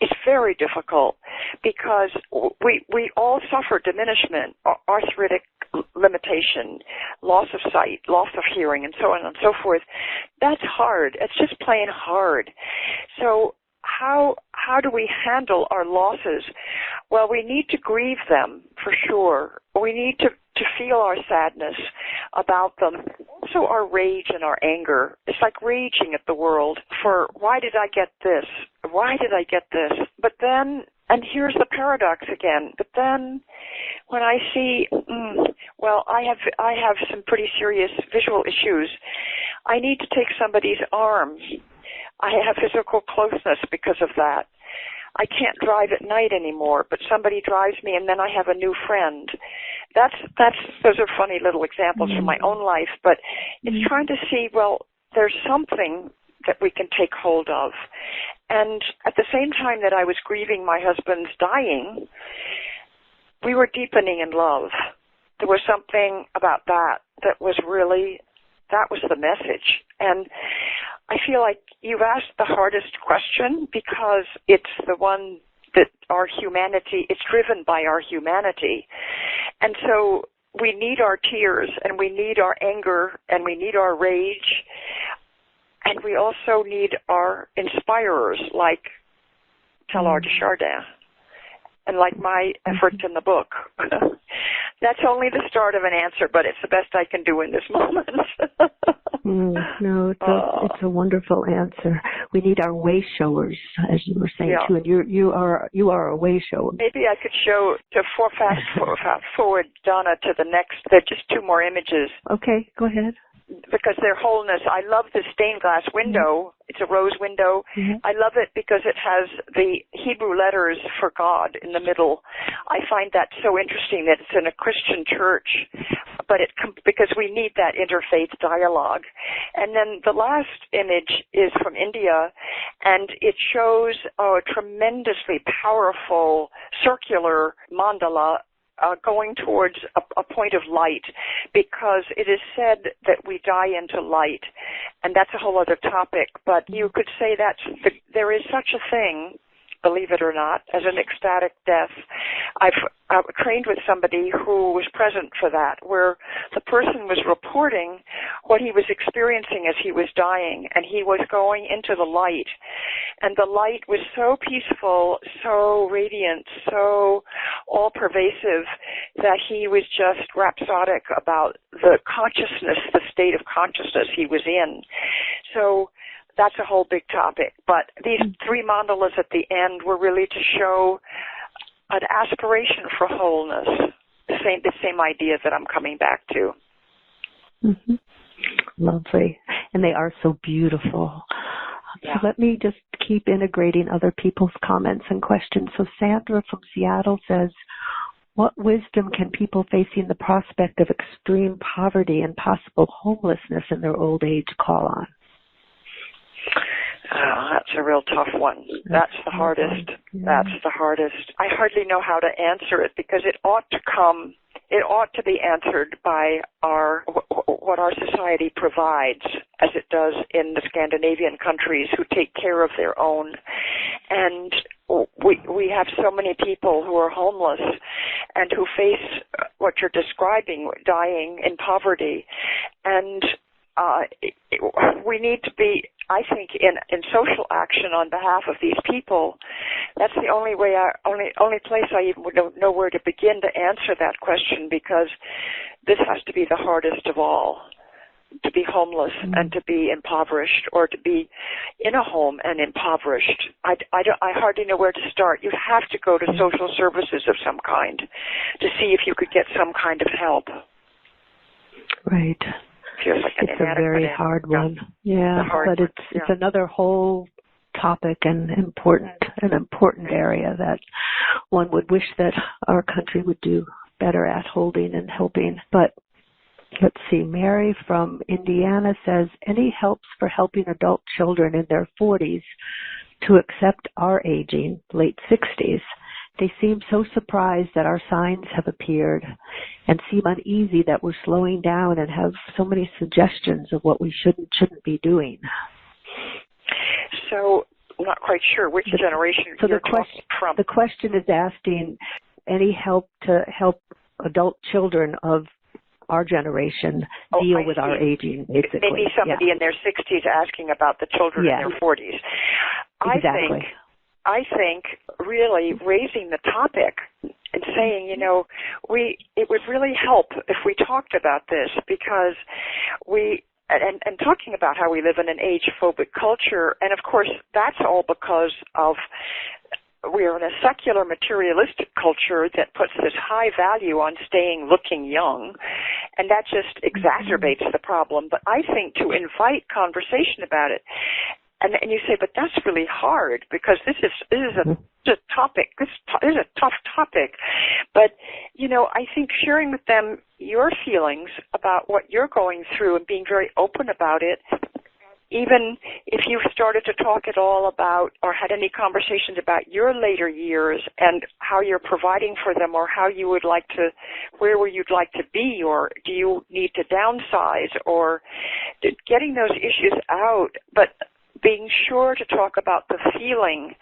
It's very difficult, because we all suffer diminishment, arthritic limitation, loss of sight, loss of hearing, and so on and so forth. That's hard. It's just plain hard. So how do we handle our losses? Well, we need to grieve them, for sure. We need to feel our sadness about them, also our rage and our anger. It's like raging at the world for, why did I get this? Why did I get this? But then, and here's the paradox again, but then when I see, I have some pretty serious visual issues. I need to take somebody's arm. I have physical closeness because of that. I can't drive at night anymore, but somebody drives me, and then I have a new friend. Those are funny little examples from my own life, but it's trying to see, well, there's something that we can take hold of. And at the same time that I was grieving my husband's dying, we were deepening in love. There was something about that was the message. And I feel like you've asked the hardest question, because it's the one that it's driven by our humanity. And so we need our tears, and we need our anger, and we need our rage, and we also need our inspirers like Teilhard de Chardin, and like my efforts in the book. That's only the start of an answer, but it's the best I can do in this moment. No, it's a wonderful answer. We need our way showers, as you were saying too, and you are a way shower. Maybe I could show fast forward, Donna, to the next. There are just two more images. Okay, go ahead. Because their wholeness. I love the stained glass window. It's a rose window. I love it because it has the Hebrew letters for God in the middle. I find that so interesting that it's in a Christian church, but because we need that interfaith dialogue. And then the last image is from India, and it shows a tremendously powerful circular mandala going towards a point of light, because it is said that we die into light, and that's a whole other topic, but you could say that there is such a thing, believe it or not, as an ecstatic death. I've trained with somebody who was present for that, where the person was reporting what he was experiencing as he was dying, and he was going into the light. And the light was so peaceful, so radiant, so all-pervasive, that he was just rhapsodic about the consciousness, the state of consciousness he was in. So that's a whole big topic. But these three mandalas at the end were really to show an aspiration for wholeness, the same idea that I'm coming back to. Mm-hmm. Lovely. And they are so beautiful. Yeah. So let me just keep integrating other people's comments and questions. So Sandra from Seattle says, what wisdom can people facing the prospect of extreme poverty and possible homelessness in their old age call on? That's a real tough one. That's the hardest. Yeah. That's the hardest. I hardly know how to answer it, because it ought to be answered by what our society provides, as it does in the Scandinavian countries who take care of their own. And we have so many people who are homeless and who face what you're describing, dying in poverty. And we need to be, I think, in social action on behalf of these people. That's the only way, only place I even would know where to begin to answer that question, because this has to be the hardest of all, to be homeless and to be impoverished, or to be in a home and impoverished. I hardly know where to start. You have to go to social services of some kind to see if you could get some kind of help. Right. Feels like it's a very hard one. Yeah, but it's another whole topic and an important area that one would wish that our country would do better at holding and helping. But let's see, Mary from Indiana says, any helps for helping adult children in their 40s to accept our aging, late 60s? They seem so surprised that our signs have appeared and seem uneasy that we're slowing down and have so many suggestions of what we shouldn't be doing. So I'm not quite sure which generation you're talking from. The question is asking any help to help adult children of our generation deal with our aging, basically. Maybe somebody in their 60s asking about the children in their 40s. Exactly. I think really raising the topic and saying, it would really help if we talked about this, because and talking about how we live in an age-phobic culture, and of course that's all because of we are in a secular materialistic culture that puts this high value on looking young, and that just exacerbates the problem. But I think to invite conversation about it, and you say, but that's really hard, because this is a topic. This is a tough topic. But, I think sharing with them your feelings about what you're going through and being very open about it, even if you've started to talk at all about or had any conversations about your later years and how you're providing for them, or how you would like to, where you'd like to be, or do you need to downsize, or getting those issues out, but being sure to talk about the feeling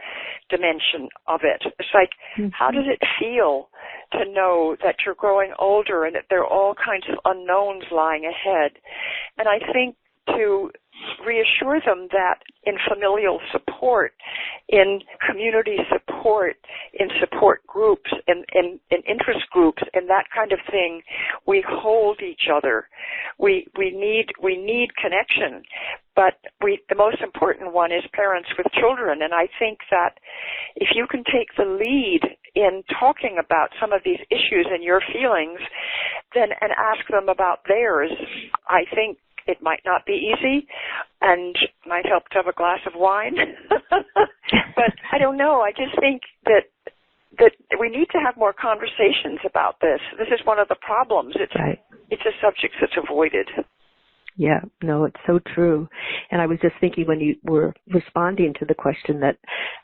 dimension of it. It's like, how does it feel to know that you're growing older and that there are all kinds of unknowns lying ahead? And I think to reassure them that in familial support, in community support, in support groups, in interest groups, and that kind of thing, we hold each other. We need connection, but the most important one is parents with children. And I think that if you can take the lead in talking about some of these issues and your feelings, then and ask them about theirs, I think it might not be easy and might help to have a glass of wine. But I don't know. I just think that we need to have more conversations about this. This is one of the problems. It's a subject that's avoided. Yeah, no, it's so true. And I was just thinking when you were responding to the question that,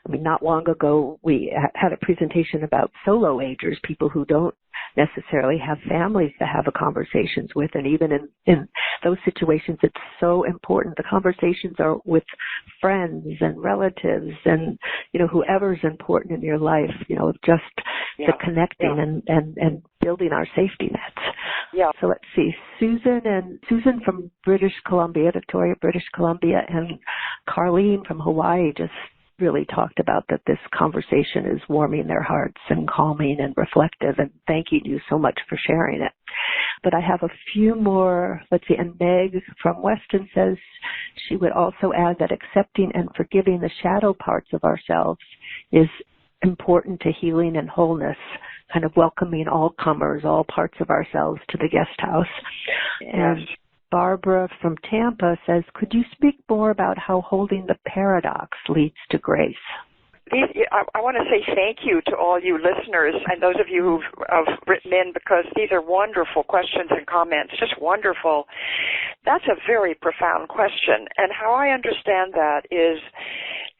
not long ago we had a presentation about solo agers, people who don't necessarily have families to have conversations with. And even in those situations, it's so important. The conversations are with friends and relatives and, whoever's important in your life, just the connecting and building our safety nets. Yeah. So let's see, Susan from Victoria, British Columbia, and Carlene from Hawaii just really talked about that this conversation is warming their hearts and calming and reflective, and thanking you so much for sharing it. But I have a few more, let's see, and Meg from Weston says she would also add that accepting and forgiving the shadow parts of ourselves is important to healing and wholeness, kind of welcoming all comers, all parts of ourselves to the guest house. And yes. Barbara from Tampa says, could you speak more about how holding the paradox leads to grace? I want to say thank you to all you listeners and those of you who've written in, because these are wonderful questions and comments, just wonderful. That's a very profound question. And how I understand that is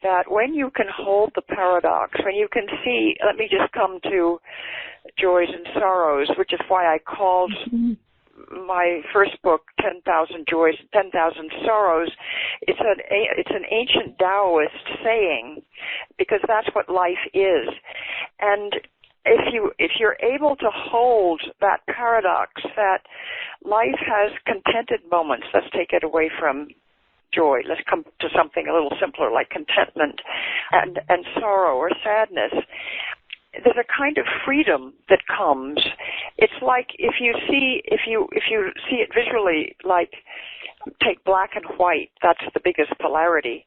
that when you can hold the paradox, when you can see, let me just come to joys and sorrows, which is why I called my first book, 10,000 Joys, 10,000 Sorrows. It's an ancient Taoist saying, because that's what life is. And if you're able to hold that paradox, that life has contented moments, let's take it away from joy. Let's come to something a little simpler like contentment and sorrow or sadness. There's a kind of freedom that comes. It's like if you see it visually, like take black and white, that's the biggest polarity.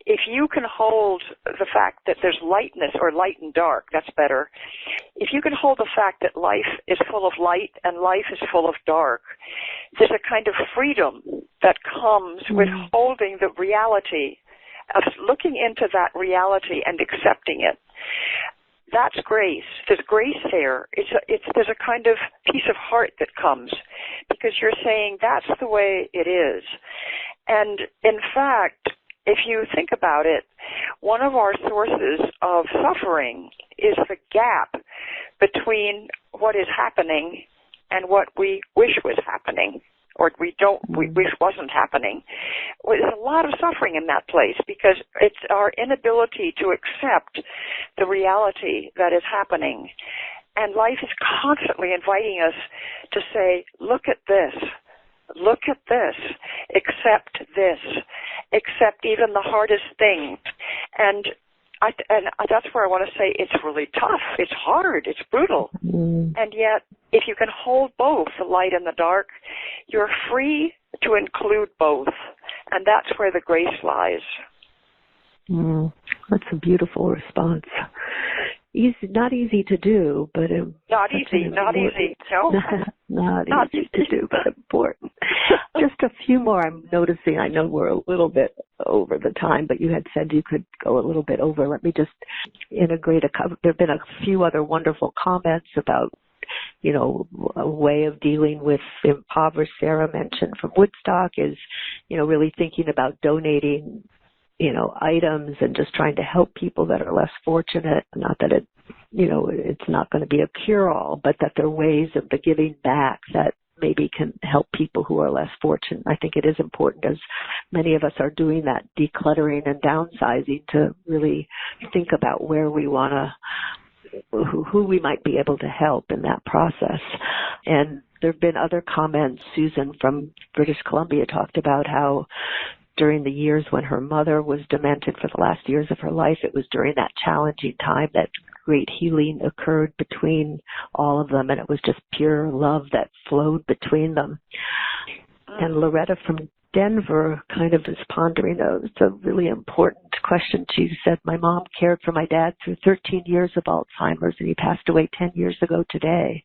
If you can hold the fact that there's lightness, or light and dark, that's better. If you can hold the fact that life is full of light and life is full of dark, there's a kind of freedom that comes with holding the reality, of looking into that reality and accepting it. That's grace. There's grace there. There's a kind of peace of heart that comes because you're saying that's the way it is. And in fact, if you think about it, one of our sources of suffering is the gap between what is happening and what we wish was happening, or we wish wasn't happening. Well, there's a lot of suffering in that place because it's our inability to accept the reality that is happening. And life is constantly inviting us to say, look at this, accept this, accept even the hardest things. And that's where I want to say it's really tough, it's hard, it's brutal. And yet, if you can hold both, the light and the dark, you're free to include both. And that's where the grace lies. That's a beautiful response. Not easy to do, but not easy. No, not easy to do, but important. Just a few more. I'm noticing. I know we're a little bit over the time, but you had said you could go a little bit over. Let me just integrate there have been a few other wonderful comments about, a way of dealing with impoverished. Sarah mentioned from Woodstock is, really thinking about donating, items and just trying to help people that are less fortunate. Not that it's not going to be a cure-all, but that there are ways of the giving back that maybe can help people who are less fortunate. I think it is important, as many of us are doing that decluttering and downsizing, to really think about where we want to, who we might be able to help in that process. And there have been other comments. Susan from British Columbia talked about how during the years when her mother was demented for the last years of her life, it was during that challenging time that great healing occurred between all of them, and it was just pure love that flowed between them. And Loretta from Denver kind of is pondering it's a really important question. She said, my mom cared for my dad through 13 years of Alzheimer's, and he passed away 10 years ago today.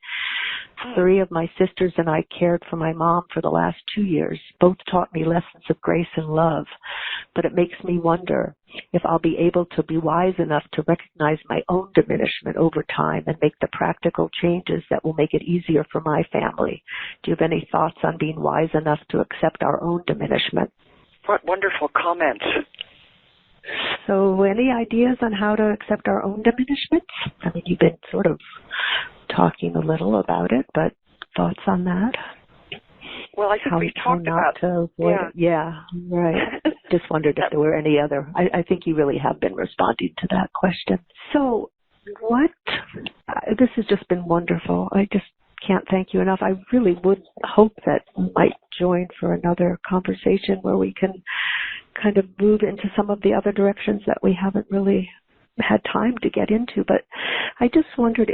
3 of my sisters and I cared for my mom for the last 2 years. Both taught me lessons of grace and love. But it makes me wonder if I'll be able to be wise enough to recognize my own diminishment over time and make the practical changes that will make it easier for my family. Do you have any thoughts on being wise enough to accept our own diminishment? What wonderful comments. So any ideas on how to accept our own diminishments? I mean, you've been sort of talking a little about it, but thoughts on that? Well, I think we've talked about to avoid it. Yeah, right. Just wondered if there were any other. I think you really have been responding to that question. So this has just been wonderful. I just can't thank you enough. I really would hope that you might join for another conversation where we can kind of move into some of the other directions that we haven't really had time to get into. But I just wondered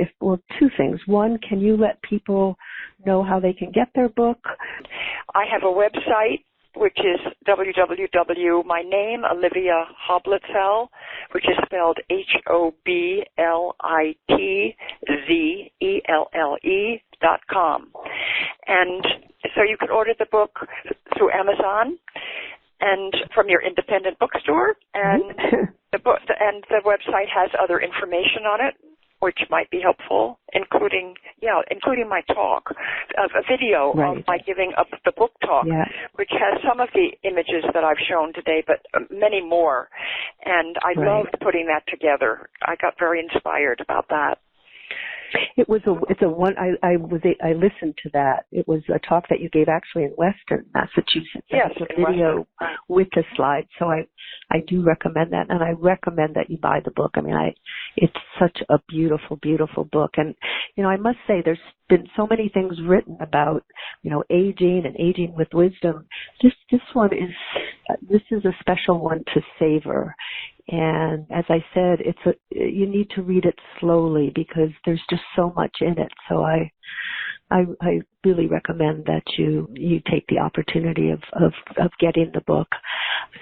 two things. One, can you let people know how they can get their book? I have a website, which is my name, Olivia Hoblitzelle, which is spelled HOBLITZELLE.com. And so you can order the book through Amazon and from your independent bookstore, and the website has other information on it, which might be helpful, including my talk, a video of my giving up the book talk, which has some of the images that I've shown today, but many more. And I loved putting that together. I got very inspired about that. I listened to that. It was a talk that you gave actually in Western Massachusetts. Yes, it was a video with the slides. So I do recommend that, and I recommend that you buy the book. I mean, it's such a beautiful, beautiful book. And, I must say there's been so many things written about, aging and aging with wisdom. This is a special one to savor. And as I said, you need to read it slowly because there's just so much in it. So I really recommend that you take the opportunity of getting the book.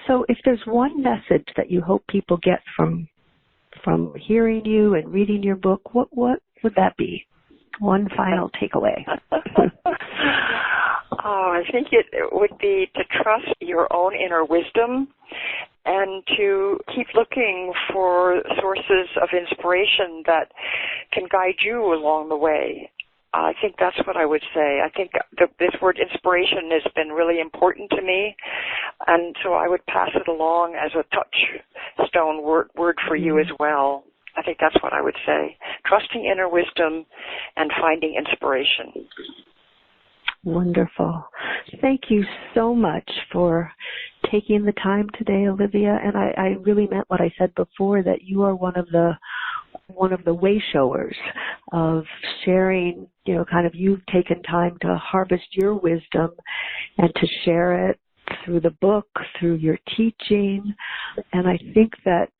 So if there's one message that you hope people get from hearing you and reading your book, what would that be? One final takeaway. I think it would be to trust your own inner wisdom and to keep looking for sources of inspiration that can guide you along the way. I think that's what I would say. I think this word inspiration has been really important to me, and so I would pass it along as a touchstone word for you as well. I think that's what I would say. Trusting inner wisdom and finding inspiration. Wonderful. Thank you so much for taking the time today, Olivia. And I really meant what I said before, that you are one of the way showers of sharing, kind of you've taken time to harvest your wisdom and to share it through the book, through your teaching. And I think that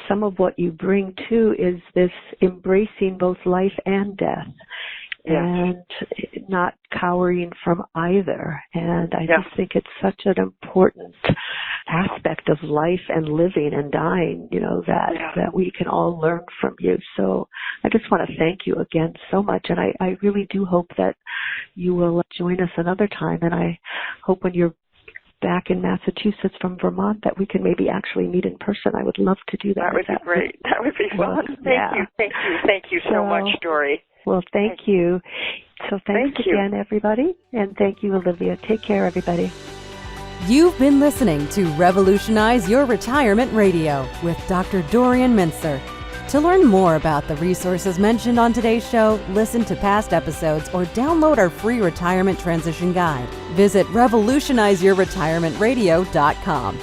some of what you bring too is this embracing both life and death. And not cowering from either. And I just think it's such an important aspect of life and living and dying, that we can all learn from you. So I just want to thank you again so much. And I really do hope that you will join us another time. And I hope when you're back in Massachusetts from Vermont that we can maybe actually meet in person. I would love to do that. That would be great. That would be fun. Thank you so much, Dory. Well, thank you. So thanks again, everybody. And thank you, Olivia. Take care, everybody. You've been listening to Revolutionize Your Retirement Radio with Dr. Dorian Mintzer. To learn more about the resources mentioned on today's show, listen to past episodes, or download our free retirement transition guide, visit revolutionizeyourretirementradio.com.